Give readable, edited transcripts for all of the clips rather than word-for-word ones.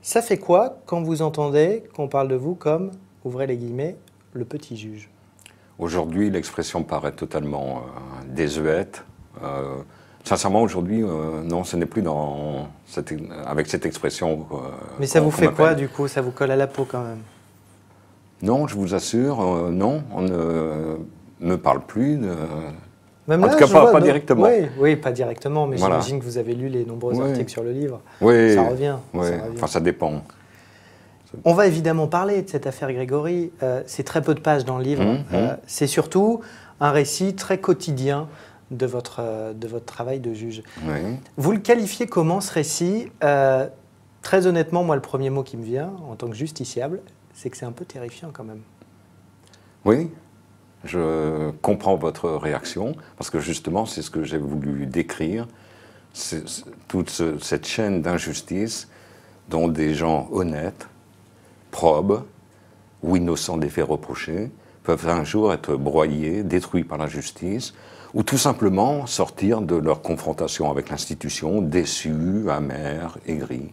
Ça fait quoi quand vous entendez qu'on parle de vous comme, ouvrez les guillemets, le petit juge? Aujourd'hui, l'expression paraît totalement désuète. Sincèrement, aujourd'hui, non, ce n'est plus avec cette expression. Mais ça vous fait quoi, m'appelle. du coup? Ça vous colle à la peau, quand même? Non, je vous assure, non, on ne me parle plus. Même En là, tout cas, je pas vois, directement. Oui, oui, pas directement, mais Voilà. j'imagine que vous avez lu les nombreux Oui. articles sur le livre. Oui, Ça revient. oui. Ça revient. Enfin, ça dépend. On va évidemment parler de cette affaire Grégory. C'est très peu de pages dans le livre. C'est surtout un récit très quotidien de votre travail de juge. Oui. Vous le qualifiez comment, ce récit? Très honnêtement, moi, le premier mot qui me vient, en tant que justiciable, c'est que c'est un peu terrifiant quand même. Oui, je comprends votre réaction, parce que justement, c'est ce que j'ai voulu décrire, toute cette chaîne d'injustice dont des gens honnêtes, probes ou innocents des faits reprochés peuvent un jour être broyés, détruits par la justice, ou tout simplement sortir de leur confrontation avec l'institution, déçus, amers, aigris.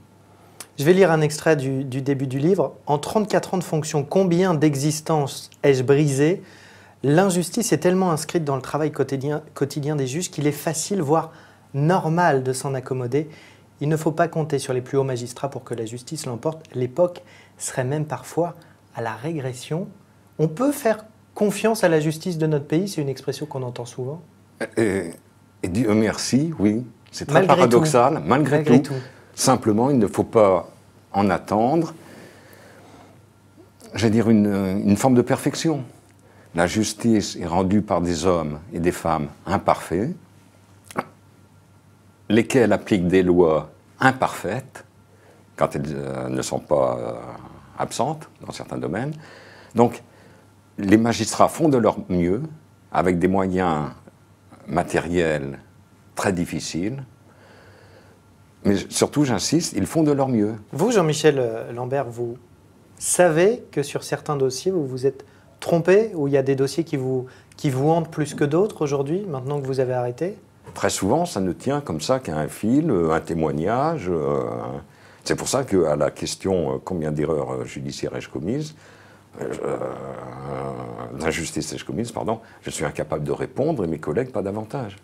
Je vais lire un extrait du début du livre. En 34 ans de fonction, combien d'existences ai-je brisé? L'injustice est tellement inscrite dans le travail quotidien des juges qu'il est facile, voire normal, de s'en accommoder. Il ne faut pas compter sur les plus hauts magistrats pour que la justice l'emporte. L'époque serait même parfois à la régression. On peut faire confiance à la justice de notre pays, c'est une expression qu'on entend souvent. Et Dieu merci, oui, c'est très Malgré paradoxal, tout. malgré tout. Simplement, il ne faut pas en attendre, j'allais dire, une forme de perfection. La justice est rendue par des hommes et des femmes imparfaits, lesquels appliquent des lois imparfaites, quand elles ne sont pas absentes dans certains domaines. Donc, les magistrats font de leur mieux, avec des moyens matériels très difficiles, mais surtout, j'insiste, ils font de leur mieux. Vous, Jean-Michel Lambert, vous savez que sur certains dossiers, vous vous êtes trompé, ou il y a des dossiers qui vous hantent plus que d'autres aujourd'hui, maintenant que vous avez arrêté? Très souvent, ça ne tient comme ça qu'à un fil, un témoignage. C'est pour ça qu'à la question combien d'erreurs judiciaires ai-je commises, d'injustice ai-je commises, pardon, je suis incapable de répondre et mes collègues pas davantage.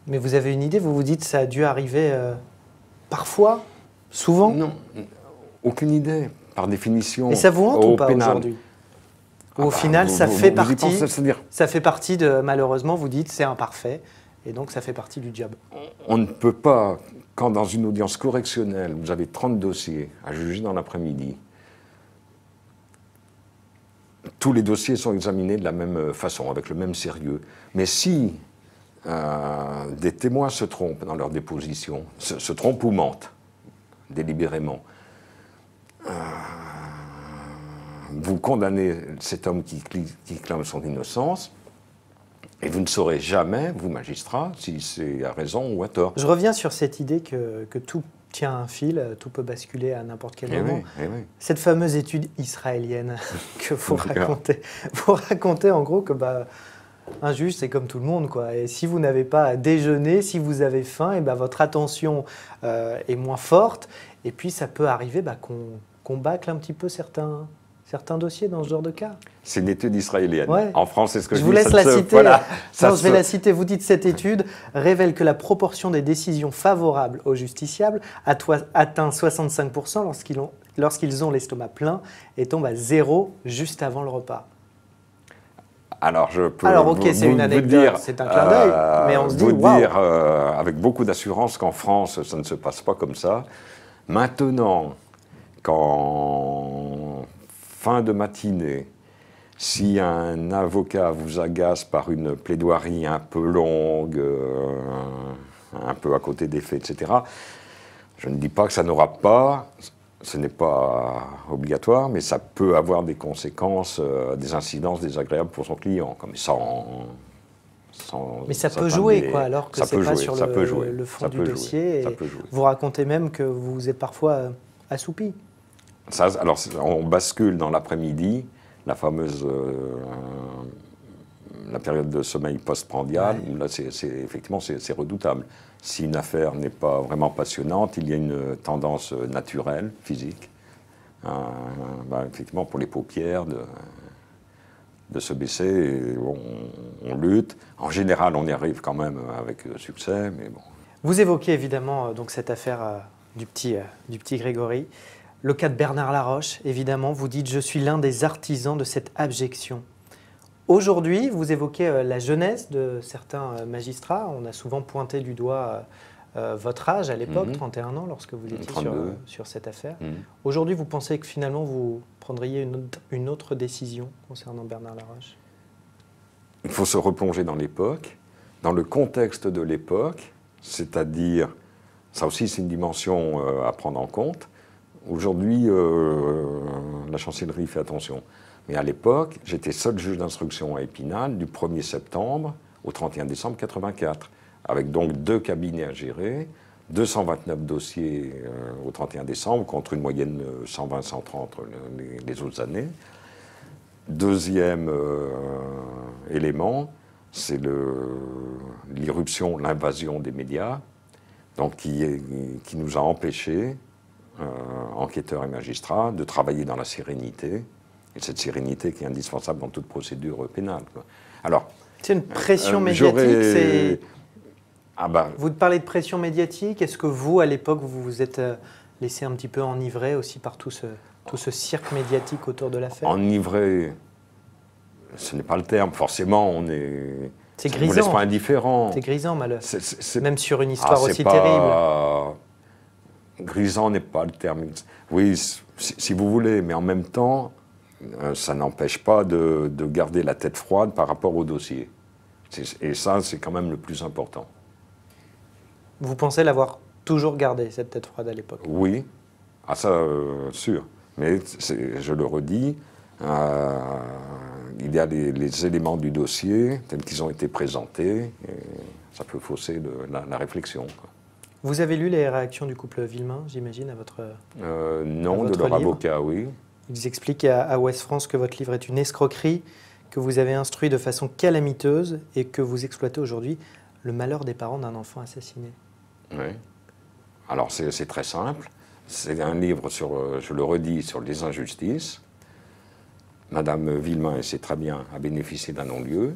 Mais vous avez une idée, vous vous dites que ça a dû arriver parfois, souvent? Non, aucune idée, par définition. Et ça vous hante ou pas aujourd'hui? Au final, ça fait partie de, malheureusement, vous dites, c'est imparfait, et donc ça fait partie du job. On ne peut pas, quand dans une audience correctionnelle, vous avez 30 dossiers à juger dans l'après-midi, tous les dossiers sont examinés de la même façon, avec le même sérieux. Mais si des témoins se trompent dans leur déposition, se trompent ou mentent délibérément, vous condamnez cet homme qui clame son innocence, et vous ne saurez jamais, vous magistrats, si c'est à raison ou à tort. Je reviens sur cette idée que tout tient un fil, tout peut basculer à n'importe quel moment. Oui, oui. Cette fameuse étude israélienne que vous racontez en gros que un juge, c'est comme tout le monde, quoi. Et si vous n'avez pas à déjeuner, si vous avez faim, et votre attention est moins forte. Et puis, ça peut arriver qu'on bâcle un petit peu certains dossiers dans ce genre de cas. C'est une étude israélienne. Ouais. En France, c'est ce que je dis. Je vous laisse la citer. Voilà, non, je vais la citer. Vous dites, cette étude révèle que la proportion des décisions favorables aux justiciables atteint 65% lorsqu'ils ont l'estomac plein et tombe à 0 juste avant le repas. Alors, je peux ok, c'est une anecdote, c'est un clin d'œil, mais on se dit, vous dire avec beaucoup d'assurance qu'en France, ça ne se passe pas comme ça. Maintenant, qu'en fin de matinée, si un avocat vous agace par une plaidoirie un peu longue, un peu à côté des faits, etc., je ne dis pas que ça n'aura pas, ce n'est pas obligatoire, mais ça peut avoir des conséquences, des incidences désagréables pour son client, comme mais ça peut jouer, quoi, alors que c'est pas sur le fond du dossier. Et vous racontez même que vous vous êtes parfois assoupi. Alors, on bascule dans l'après-midi, la fameuse la période de sommeil postprandial, Ouais. là, effectivement, c'est redoutable. Si une affaire n'est pas vraiment passionnante, il y a une tendance naturelle, physique, effectivement, pour les paupières, de se baisser. Et on lutte. En général, on y arrive quand même avec succès, mais bon. Vous évoquez évidemment donc cette affaire du petit Grégory. Le cas de Bernard Laroche, évidemment, vous dites « Je suis l'un des artisans de cette abjection ». Aujourd'hui, vous évoquez la jeunesse de certains magistrats. On a souvent pointé du doigt votre âge à l'époque, 31 ans, lorsque vous étiez sur cette affaire. Aujourd'hui, vous pensez que finalement, vous prendriez une autre décision concernant Bernard Laroche? Il faut se replonger dans l'époque, dans le contexte de l'époque, c'est-à-dire, ça aussi c'est une dimension à prendre en compte. Aujourd'hui, la chancellerie fait attention. Mais à l'époque, j'étais seul juge d'instruction à Épinal du 1er septembre au 31 décembre 1984, avec donc 2 cabinets à gérer, 229 dossiers au 31 décembre, contre une moyenne 120-130 les autres années. Deuxième élément, c'est l'irruption, l'invasion des médias, donc qui nous a empêchés, enquêteurs et magistrats, de travailler dans la sérénité, et cette sérénité qui est indispensable dans toute procédure pénale, quoi. Alors, c'est une pression médiatique. Vous parlez de pression médiatique. Est-ce que vous, à l'époque, vous vous êtes laissé un petit peu enivrer aussi par tout ce cirque médiatique autour de l'affaire? Enivrer, ce n'est pas le terme. Forcément, on est... C'est Ça grisant. ne vous laisse pas indifférent. C'est grisant, malheureusement. Même sur une histoire aussi pas... terrible. Grisant n'est pas le terme. Oui, si vous voulez, mais en même temps, ça n'empêche pas de garder la tête froide par rapport au dossier. Et ça, c'est quand même le plus important. Vous pensez l'avoir toujours gardé, cette tête froide, à l'époque? Oui, ça, sûr. Mais je le redis, il y a les éléments du dossier tels qu'ils ont été présentés, et ça peut fausser la réflexion, quoi. Vous avez lu les réactions du couple Villemain, j'imagine, à votre non, de leur livre. avocat, oui. Ils expliquent à Ouest France que votre livre est une escroquerie, que vous avez instruit de façon calamiteuse et que vous exploitez aujourd'hui le malheur des parents d'un enfant assassiné. Oui. Alors, c'est très simple. C'est un livre, je le redis, sur les injustices. Madame Villemain, et c'est très bien, a bénéficié d'un non-lieu.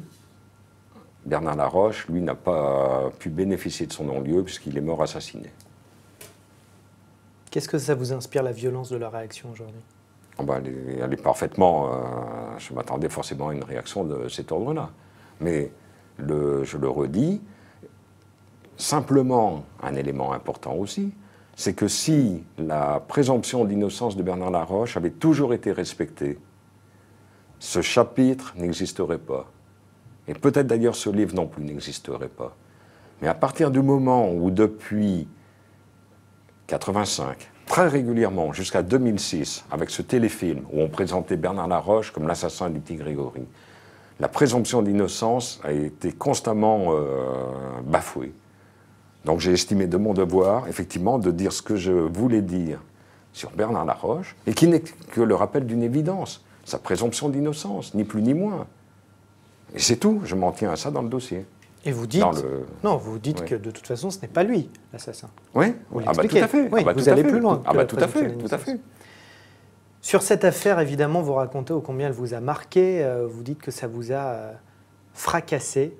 Bernard Laroche, lui, n'a pas pu bénéficier de son non-lieu puisqu'il est mort assassiné. Qu'est-ce que ça vous inspire, la violence de leur réaction aujourd'hui? Elle est parfaitement... je m'attendais forcément à une réaction de cet ordre-là. Mais je le redis, simplement, un élément important aussi, c'est que si la présomption d'innocence de Bernard Laroche avait toujours été respectée, ce chapitre n'existerait pas. Et peut-être d'ailleurs ce livre non plus n'existerait pas. Mais à partir du moment où depuis 1985, très régulièrement, jusqu'à 2006, avec ce téléfilm où on présentait Bernard Laroche comme l'assassin du petit Grégory, la présomption d'innocence a été constamment bafouée. Donc j'ai estimé de mon devoir, effectivement, de dire ce que je voulais dire sur Bernard Laroche, et qui n'est que le rappel d'une évidence, sa présomption d'innocence, ni plus ni moins. Et c'est tout, je m'en tiens à ça dans le dossier. Et vous dites, vous dites que de toute façon, ce n'est pas lui, l'assassin. Oui, tout à fait. Oui, vous allez plus loin. Tout à fait. Sur cette affaire, évidemment, vous racontez ô combien elle vous a marqué. Vous dites que ça vous a fracassé.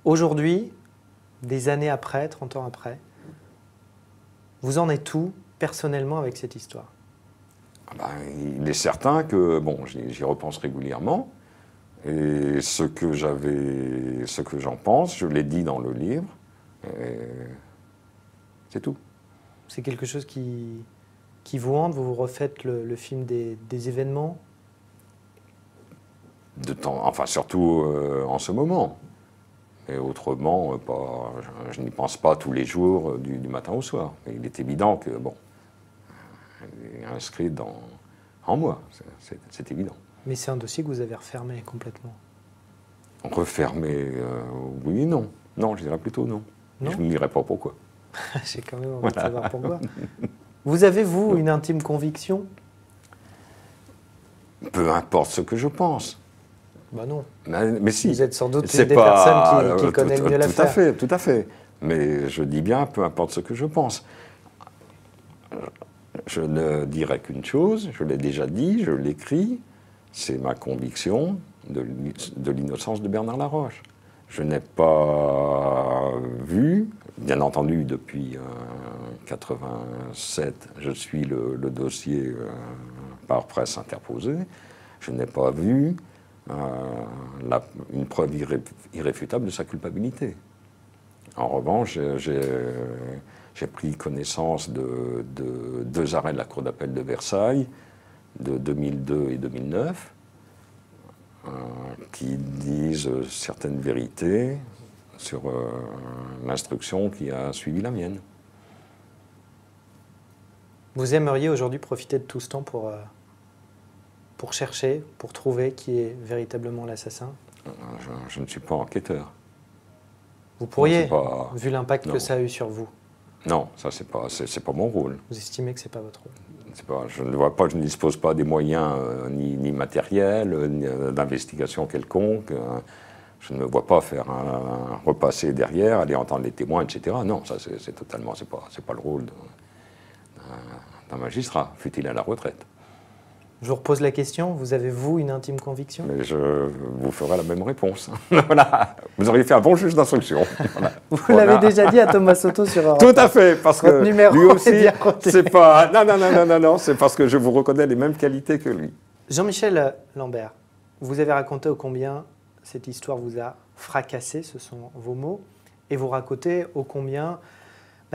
Aujourd'hui, des années après, 30 ans après, vous en êtes où, personnellement, avec cette histoire? Il est certain que, j'y repense régulièrement. Et ce que j'en pense, je l'ai dit dans le livre, c'est tout. C'est quelque chose qui vous hante? Vous refaites le film des événements? Surtout en ce moment. Et autrement, je n'y pense pas tous les jours, du matin au soir. Mais il est évident que, elle est inscrite en moi, c'est évident. Mais c'est un dossier que vous avez refermé complètement. Refermé, oui et non. Non, je dirais plutôt non. Non, je ne dirais pas pourquoi. J'ai quand même envie de savoir pourquoi. Vous avez, vous, une intime conviction? Peu importe ce que je pense. Bah non. Mais si. Vous êtes sans doute une des personnes qui connaît le mieux l'affaire. Tout à fait. Mais je dis bien, peu importe ce que je pense. Je ne dirai qu'une chose, je l'ai déjà dit, je l'écris, c'est ma conviction de l'innocence de Bernard Laroche. Je n'ai pas vu, bien entendu depuis 87, je suis le dossier par presse interposé, je n'ai pas vu une preuve irréfutable de sa culpabilité. En revanche, j'ai pris connaissance de deux arrêts de la Cour d'appel de Versailles, de 2002 et 2009, qui disent certaines vérités sur l'instruction qui a suivi la mienne. Vous aimeriez aujourd'hui profiter de tout ce temps pour chercher, pour trouver qui est véritablement l'assassin? Je ne suis pas enquêteur. Vous pourriez, vu l'impact que ça a eu sur vous? Non, ça c'est pas mon rôle. Vous estimez que c'est pas votre rôle? Je ne vois pas, je ne dispose pas des moyens ni matériels, ni d'investigation quelconque. Je ne me vois pas faire repasser derrière, aller entendre les témoins, etc. Non, ça c'est totalement, c'est pas le rôle d'un magistrat, fût-il à la retraite. Je vous repose la question, vous avez, vous, une intime conviction? Mais je vous ferai la même réponse. Voilà. Vous auriez fait un bon juge d'instruction. Voilà. Vous l'avez déjà dit à Thomas Soto sur Europe 1. Tout à fait, parce que lui aussi, c'est pas... Non, c'est parce que je vous reconnais les mêmes qualités que lui. Jean-Michel Lambert, vous avez raconté ô combien cette histoire vous a fracassé, ce sont vos mots, et vous racontez ô combien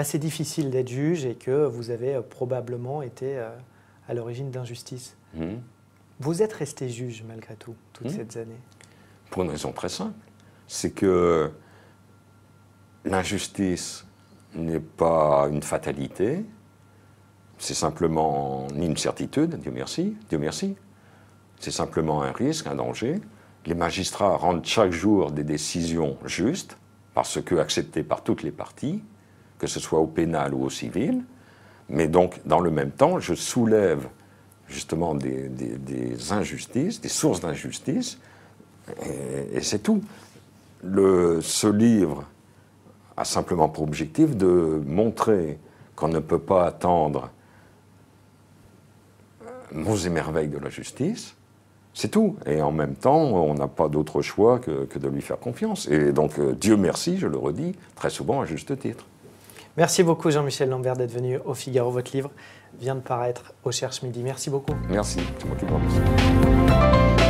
c'est difficile d'être juge et que vous avez probablement été à l'origine d'injustice. Vous êtes resté juge malgré tout, toutes ces années? Pour une raison très simple, c'est que l'injustice n'est pas une fatalité, c'est simplement ni une certitude, Dieu merci, c'est simplement un risque, un danger. Les magistrats rendent chaque jour des décisions justes, parce que acceptées par toutes les parties, que ce soit au pénal ou au civil, mais donc dans le même temps, je soulève justement des injustices, des sources d'injustice, et c'est tout. Ce livre a simplement pour objectif de montrer qu'on ne peut pas attendre monts et merveilles de la justice, c'est tout. Et en même temps, on n'a pas d'autre choix que de lui faire confiance. Et donc, Dieu merci, je le redis, très souvent à juste titre. Merci beaucoup Jean-Michel Lambert d'être venu au Figaro. Votre livre vient de paraître au Cherche Midi. Merci beaucoup. Merci, c'est moi qui vous remercie.